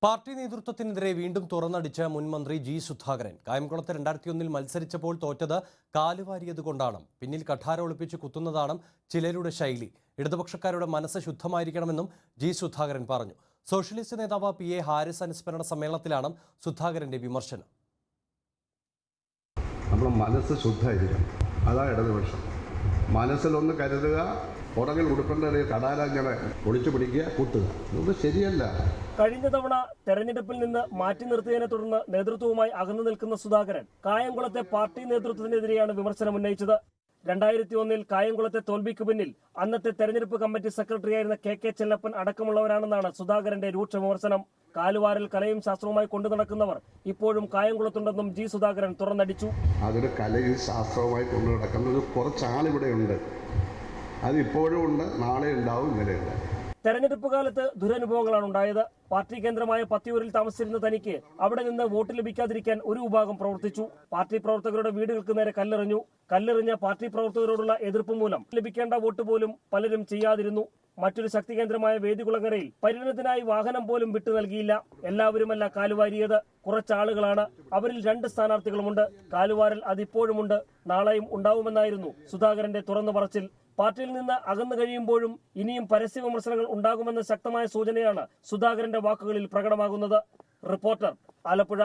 Party നേതൃത്വത്തിനെതിരെ വീണ്ടും തുറന്നടിച്ച മുൻ മന്ത്രി ജി സുധാകരൻ. കായംകുളത്ത് 2001 മത്സരിച്ചപ്പോൾ തോറ്റത് കാലുവാരിയതുകൊണ്ടാണ്. പിന്നിൽ കഠാര ഒളിപ്പിച്ച് കുത്തുന്നതാണ് ചിലരുടെ ശൈലി. ഇടതുപക്ഷക്കാരുടെ മനസ്സ് ശുദ്ധമായിരിക്കണമെന്നും ജി സുധാകരൻ പറഞ്ഞു. സോഷ്യലിസ്റ്റ് നേതാവ് PA ഹാരിസ് അനുസ്മരണ സമ്മേളനത്തിലാണ് സുധാകരന്റെ വിമർശനം. നമ്മുടെ മനസ്സ് ശുദ്ധമായിരിക്കണം, അതാ ഇടതുപക്ഷം. മനസ്സിലൊന്ന് കരുതുക, പുറകിൽ ഉടുപ്പിൻ്റെ കടാല ഇങ്ങനെ ഒളിച്ചു പിടിക്കുക, കുത്തുക. ഇതൊന്നും ശരിയല്ല. കഴിഞ്ഞ തവണ തെരഞ്ഞെടുപ്പിൽ നിന്ന് മാറ്റി നിർത്തിയതിനെ തുടർന്ന് നേതൃത്വവുമായി അകന്നു നിൽക്കുന്ന സുധാകരൻ കായംകുളത്തെ പാർട്ടി നേതൃത്വത്തിനെതിരെയാണ് വിമർശനം ഉന്നയിച്ചത്. 2001 കായംകുളത്തെ തോൽവിക്ക് പിന്നിൽ അന്നത്തെ തെരഞ്ഞെടുപ്പ് കമ്മിറ്റി സെക്രട്ടറിയായിരുന്ന KK ചെല്ലപ്പൻ അടക്കമുള്ളവരാണെന്നാണ് സുധാകരന്റെ രൂക്ഷ വിമർശനം. കാലുവാരൽ കലയും ശാസ്ത്രവുമായി കൊണ്ടു നടക്കുന്നവർ ഇപ്പോഴും കായംകുളത്തുണ്ടെന്നും ജി സുധാകരൻ തുറന്നടിച്ചു. അതൊരു കലയും ശാസ്ത്രവുമായി കൊണ്ടു നടക്കുന്നത് കുറച്ചാളിവിടെയുണ്ട്. അതിപ്പോഴും ഉണ്ട്, നാളെ ഉണ്ടാവും, ഇന്നലെയുണ്ട്. തെരഞ്ഞെടുപ്പ് കാലത്ത് ദുരനുഭവങ്ങളാണ് ഉണ്ടായത്. പാർട്ടി കേന്ദ്രമായ പത്തിയൂരിൽ താമസിച്ചിരുന്ന തനിക്ക് അവിടെ നിന്ന് വോട്ട് ലഭിക്കാതിരിക്കാൻ ഒരു വിഭാഗം പ്രവർത്തിച്ചു. പാർട്ടി പ്രവർത്തകരുടെ വീടുകൾക്ക് നേരെ കല്ലെറിഞ്ഞ പാർട്ടി പ്രവർത്തകരോടുള്ള എതിർപ്പ് മൂലം ലഭിക്കേണ്ട വോട്ട് പോലും പലരും ചെയ്യാതിരുന്നു. മറ്റൊരു ശക്തി കേന്ദ്രമായ വേദികുളങ്ങരയിൽ പര്യടനത്തിനായി വാഹനം പോലും വിട്ടു നൽകിയില്ല. എല്ലാവരുമല്ല കാലുവാരിയത്, കുറച്ചാളുകളാണ്. അവരിൽ 2 സ്ഥാനാർത്ഥികളുമുണ്ട്. കാലുവാരൽ അതിപ്പോഴുമുണ്ട്, നാളെയും ഉണ്ടാവുമെന്നായിരുന്നു സുധാകരന്റെ തുറന്നു പറച്ചിൽ. പാർട്ടിയിൽ നിന്ന് അകന്നു കഴിയുമ്പോഴും ഇനിയും പരസ്യ വിമർശനങ്ങൾ ഉണ്ടാകുമെന്ന ശക്തമായ സൂചനയാണ് സുധാകരന്റെ വാക്കുകളിൽ പ്രകടമാകുന്നത്. റിപ്പോർട്ടർ, ആലപ്പുഴ.